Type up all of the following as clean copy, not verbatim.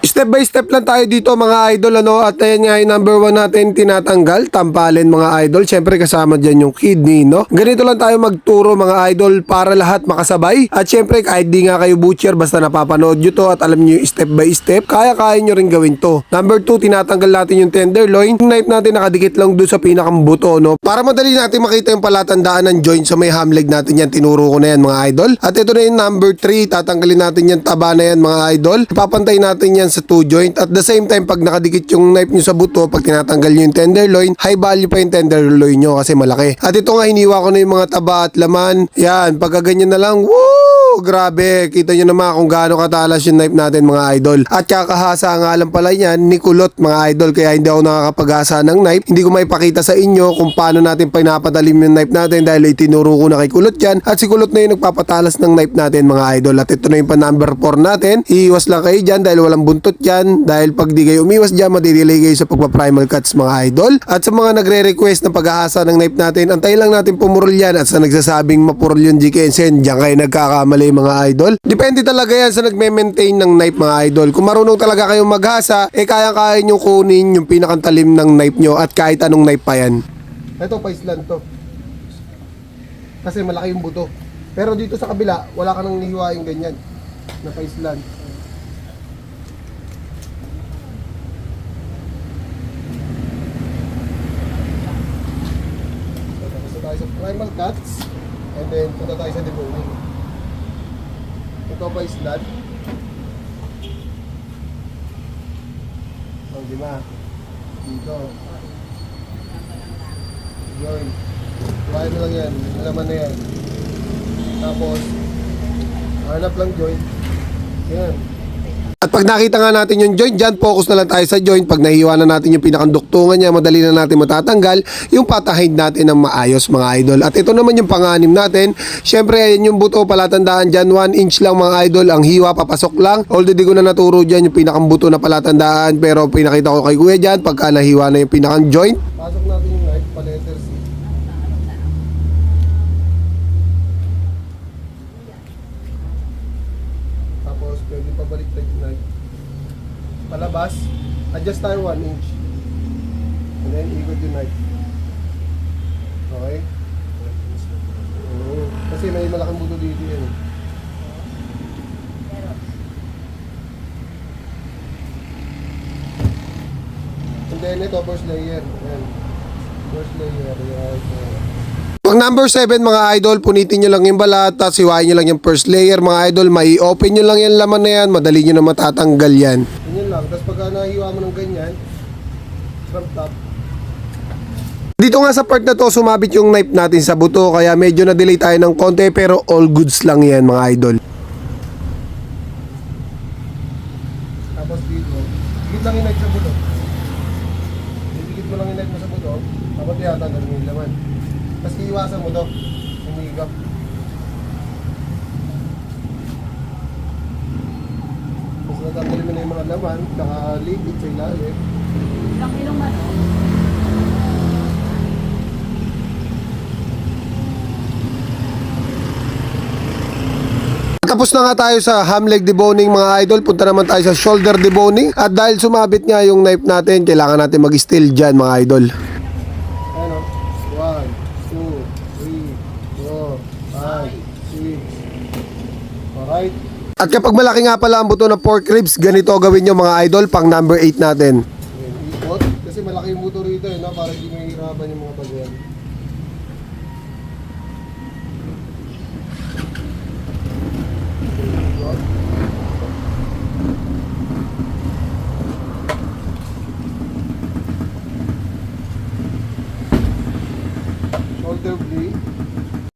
Step by step lang tayo dito mga idol ano, at ayan nga yung number 1 natin tinatanggal, tampalin mga idol. Syempre kasama dyan yung kidney no. Ganito lang tayo magturo mga idol para lahat makasabay. At syempre kahit di nga kayo butcher, basta napapanood nyo to at alam nyo yung step by step, kaya nyo rin gawin to. Number 2, tinatanggal natin yung tenderloin. Yung knife natin nakadikit lang doon sa pinakang buto no, para madali natin makita yung palatandaan ng joint sa may ham leg natin. Yan tinuro ko na yan mga idol. At ito na yung number 3, tatanggalin natin yung taba na yan mga idol. Ipapantay natin yan sa 2 joint. At the same time, pag nakadikit yung knife nyo sa buto, pag tinatanggal nyo yung tenderloin, high value pa yung tenderloin nyo kasi malaki. At ito nga, hiniwa ko na yung mga taba at laman. Yan, pagka ganyan na lang, woo! Grabe, kita nyo naman kung gaano katalas yung knife natin mga idol. At kakahasa nga lang pala yan ni Kulot mga idol, kaya hindi ako nakakapaghasa ng knife. Hindi ko maipakita sa inyo kung paano natin pinapatalim yung knife natin dahil itinuro ko na kay Kulot yan. At si Kulot na yung nagpapatalas ng knife natin mga idol. At ito na yung pa number 4 natin. Iiwas lang kayo dyan dahil walang buntot yan. Dahil pag di kayo umiwas dyan, madidelay kayo sa pagpa-primal cuts mga idol. At sa mga nagre-request ng paghahasa ng knife natin, antay lang natin pumurol yan. At sa nagsasabing mapurol yung GKNSN, dyan kayo nagkakamali mga idol. Depende talaga yan sa nagme-maintain ng knife mga idol. Kung marunong talaga kayong maghasa, kaya-kaya nyo kunin yung pinakantalim ng knife nyo at kahit anong knife pa yan. Ito pa island to. Kasi malaki yung buto. Pero dito sa kabila, wala ka nang nihiwaing ganyan na pa island. So, tayo sa primal cuts and then punta tayo sa deboning. Ito pa island. So, di ba? Dito. Join. Kuhain mo lang yan. Alaman na yan. Tapos, hanap lang joint. Yan. At pag nakita nga natin yung joint dyan, focus na lang tayo sa joint. Pag nahiwa na natin yung pinakanduktungan niya, madali na natin matatanggal yung patahin natin ng maayos mga idol. At ito naman yung panganim natin. Syempre, ayan yung buto, palatandaan dyan. 1 inch lang mga idol. Ang hiwa, papasok lang. Although di ko na naturo dyan yung pinakambuto na palatandaan. Pero pinakita ko kay kuya dyan, pagka nahiwa na yung pinakang joint. Pasok natin yung knife, pa-letter C. Tapos, pwede pabalik tayo yung knife. Palabas, adjust tayo 1 inch. And then, ikot yung knife. Okay? Kasi may malaking buto dito yan. And then, ito, first layer. Yan. First layer. Yan. Pag number 7 mga idol, punitin nyo lang yung balat, tapos hiwain nyo lang yung first layer mga idol, may open nyo lang yung laman na yan, madali nyo na matatanggal yan. Ganyan lang, tapos pagka nahiwa mo ng ganyan, from top. Dito nga sa part na to, sumabit yung knife natin sa buto, kaya medyo na-delay tayo ng konti, pero all goods lang yan mga idol. Tapos dito, higit lang yung knife sa buto. Higit mo lang yung knife mo sa buto, tapos tiyatanggal mo yung laman. Tapos iiwasan mo to, umigap. Tapos natanggalin mo na yung mga laman, naka-ligid sa ilalim. Ilang kilong ba ito? Tapos na nga tayo sa ham leg deboning mga idol, punta naman tayo sa shoulder deboning. At dahil sumabit nga yung knife natin, kailangan natin mag-steel dyan mga idol. Ano? 1, 2, 3, 4, 5, 6. Alright. At kapag malaki nga pala ang buto ng pork ribs, ganito gawin nyo mga idol, pang number 8 natin. Ikot, kasi malaki yung buto rito no? Para hindi mahirapan yung mga bagyan. Shoulder blade.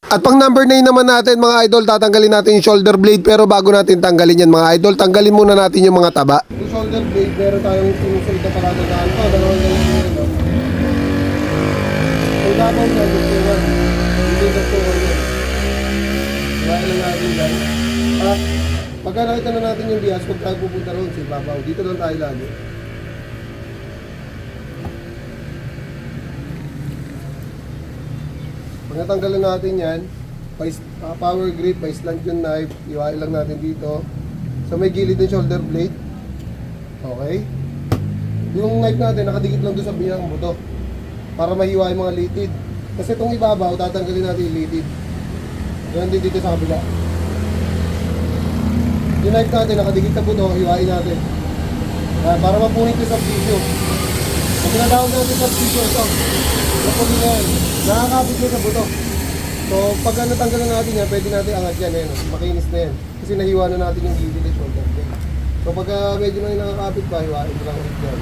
At pang number 9 naman natin mga idol, tatanggalin natin yung shoulder blade. Pero bago natin tanggalin yan mga idol, tanggalin muna natin yung mga taba. Yung shoulder blade, meron tayong sinusunod na palatandaan pa. Dalawang ganyan yun. So dapat na duktungan. Hindi duktungan yun. Kaya lang natin dyan. Pagka nakita na natin yung bias, huwag tayo pupunta roon sa ibabaw. Dito lang tayo lagi. Pag natanggalan natin yan, power grip, pa-slant yung knife, iwain lang natin dito. So may gilid ng shoulder blade. Okay? Yung knife natin, nakadikit lang doon sa binyang buto. Para mahiwa yung mga litid. Kasi itong ibabaw, tatanggalin natin yung litid. Ganun din dito sa kabila. Yung knife natin, nakadikit sa buto, hiwain natin. Para mapunit yung subtissue. Pag tinatawag natin subtissue, ito. Napuli na yan. Nakakapit yun sa buto. So, pag natanggalan natin yan, pwede natin angat yan. Ayan, makinis na yan. Kasi nahiwa na natin yung litid at shoulder blade. So, pag medyo na yung nakakapit pa, hiwain mo lang ulit yan.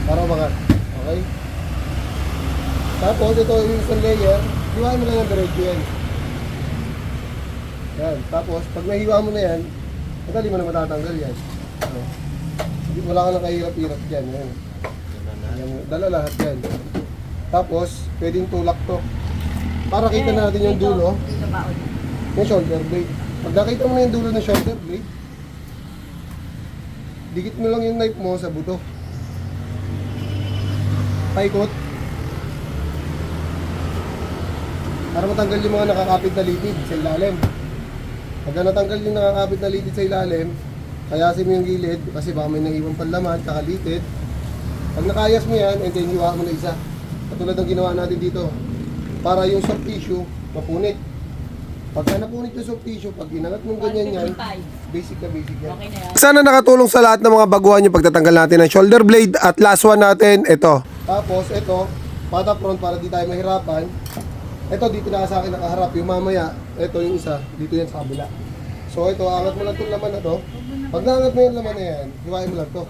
Para umangat. Okay? Tapos, ito yung isang layer, hiwain mo lang yung diretso yan. Yan. Tapos, pag nahiwa mo na yan, madali mo na matatanggal yan. Ano? Wala ka nang kahirap-hirap dyan. Yan. Yan. Dala lahat yan. Tapos, pwedeng tulak to. Para kita natin yung dulo ng shoulder blade. Pag nakita mo na yung dulo ng shoulder blade, dikit mo lang yung knife mo sa buto. Paikot. Para matanggal yung mga nakakapit na litid sa ilalim. Pagka natanggal yung nakakapit na litid sa ilalim, kayasin mo yung gilid kasi baka may naiwan panlaman, kakalitid. Pag nakayas mo yan, and then hiwa mo na isa. Katulad ng ginawa natin dito. Para yung soft tissue, mapunit. Pagka napunit yung soft tissue, pag inangat mong ganyan yan, basic na basic yan. Sana nakatulong sa lahat ng mga baguhan yung pagtatanggal natin ng shoulder blade. At last one natin, ito. Tapos ito, pata front para di tayo mahirapan. Ito dito na sa akin nakaharap. Yung mamaya, ito yung isa, dito yan sa kabila. So ito, angat mo lang itong laman na to. Pag naangat mo yung laman na yan, hiwain mo lang to.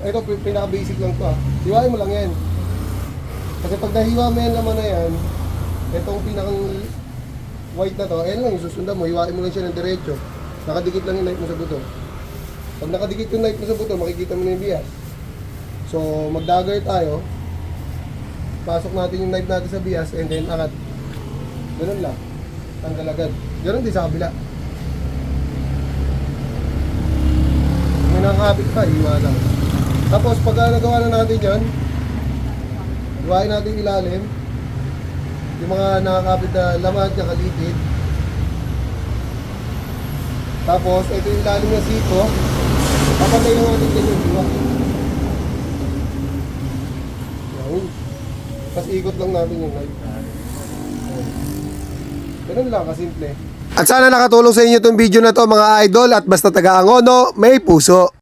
Ito, pinaka-basic lang to ah. Hiwain mo lang yan. Kasi pag nahiwa mo yung laman na yan, itong pinakang white na to, ayan lang yung susundan mo, hiwain mo lang siya ng diretso. Nakadikit lang yung knife mo sa buto. Pag nakadikit yung knife mo sa buto, makikita mo na yung bias. So, mag-dagger tayo. Pasok natin yung knife natin sa bias and then angat. Ganun lang. Tanggal agad. Ganun din sa kabila. May nakakapit pa, hiwa lang. Tapos pag nagawa na natin yan, hiwain natin ilalim. Yung mga nakakapit na laman at kalitid. Tapos ito yung ilalim ng siko. Papatay lang natin din yung hiwa. Yan. Tapos ikot lang natin yung knife. Ganun lang, kasimple. At sana nakatulong sa inyo itong video na to mga idol. At basta taga Angono, may puso.